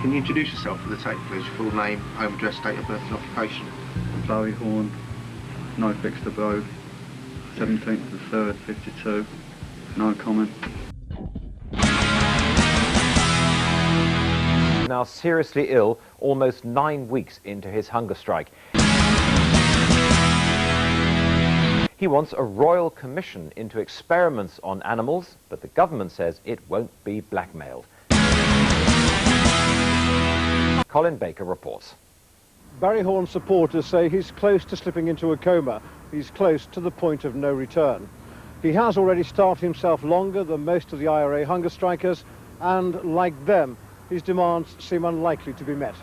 Can you introduce yourself for the tape, please? Your full name, home address, date of birth and occupation. Barry Horne, no fixed abode, 17th of the 3rd, 52, no comment. Now seriously ill, almost 9 weeks into his hunger strike. He wants a royal commission into experiments on animals, but the government says it won't be blackmailed. Colin Baker reports. Barry Horne supporters say he's close to slipping into a coma. He's close to the point of no return. He has already starved himself longer than most of the IRA hunger strikers, and like them, his demands seem unlikely to be met.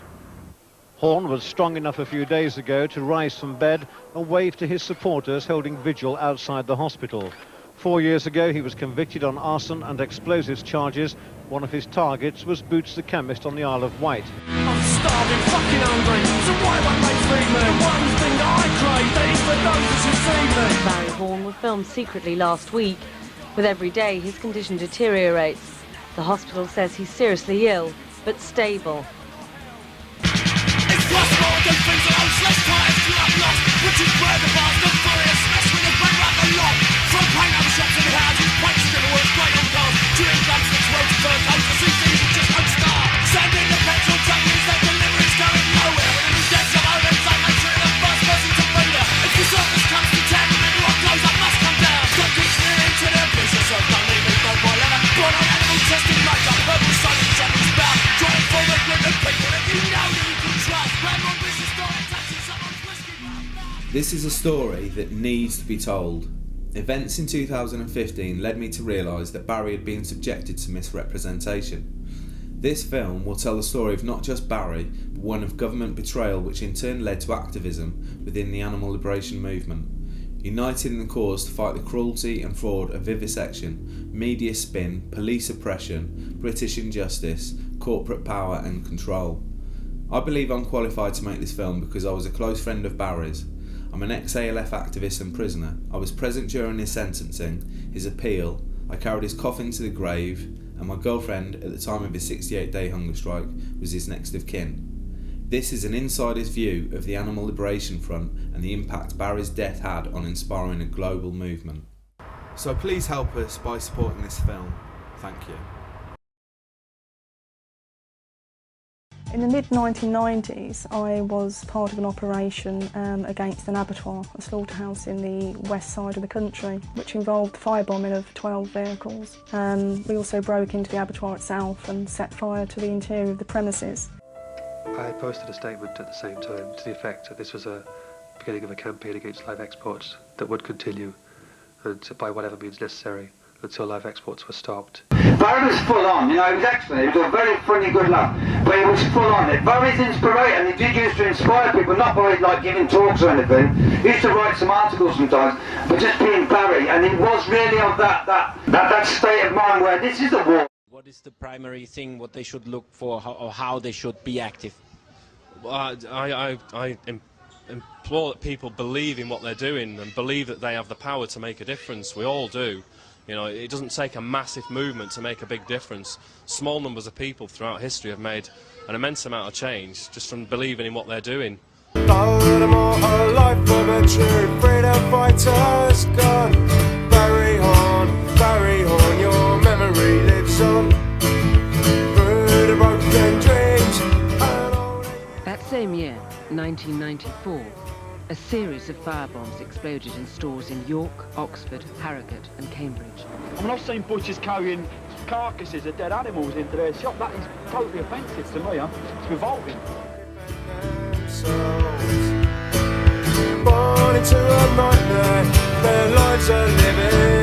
Horne was strong enough a few days ago to rise from bed and wave to his supporters holding vigil outside the hospital. 4 years ago, he was convicted on arson and explosives charges. One of his targets was Boots the chemist on the Isle of Wight. I'm starving, fucking hungry, so why won't they feed me? The one thing that I crave, that is for those that should see me. Barry Horne was filmed secretly last week. With every day, his condition deteriorates. The hospital says he's seriously ill, but stable. It's possible to do things that less times you have lost, which is where the bars are furious, mess with the bang up a lot. From paint on shops and houses, paint still works great on cars. Chewing gum sticks, road to first house, I see things that just don't start. Sending the petrol truckers, their deliveries going nowhere. And in deaths of owners, they make sure the first person to read her. If the circus comes to town and everyone goes up, must come down. Don't keep sneering to their business, so don't leave me no more letter. Born on animal testing, right up, herbal science, something's bound. Trying for the group of people that you know that you can trust. This is a story that needs to be told. Events in 2015 led me to realise that Barry had been subjected to misrepresentation. This film will tell the story of not just Barry, but one of government betrayal, which in turn led to activism within the animal liberation movement. United in the cause to fight the cruelty and fraud of vivisection, media spin, police oppression, British injustice, corporate power and control. I believe I'm qualified to make this film because I was a close friend of Barry's. I'm an ex-ALF activist and prisoner. I was present during his sentencing, his appeal, I carried his coffin to the grave, and my girlfriend, at the time of his 68-day hunger strike, was his next of kin. This is an insider's view of the Animal Liberation Front and the impact Barry's death had on inspiring a global movement. So please help us by supporting this film. Thank you. In the mid-1990s, I was part of an operation against an abattoir, a slaughterhouse in the west side of the country, which involved firebombing of 12 vehicles. We also broke into the abattoir itself and set fire to the interior of the premises. I posted a statement at the same time to the effect that this was a beginning of a campaign against live exports that would continue, and by whatever means necessary, until live exports were stopped. Barry was full on, you know, he was excellent, he was a very funny, good laugh, but he was full on. Barry's inspiration, and he did used to inspire people, not by like giving talks or anything. He used to write some articles sometimes, but just being Barry, and he was really of that state of mind where this is a war. What is the primary thing, what they should look for, or how they should be active? I implore that people believe in what they're doing and believe that they have the power to make a difference. We all do. You know, it doesn't take a massive movement to make a big difference. Small numbers of people throughout history have made an immense amount of change just from believing in what they're doing. Barry Horne, your memory lives on. That same year, 1994, a series of firebombs exploded in stores in York, Oxford, Harrogate and Cambridge. I mean, I've seen butchers carrying carcasses of dead animals into their shop. That is totally offensive to me, huh? It's revolting. Born into a nightmare, their lives are living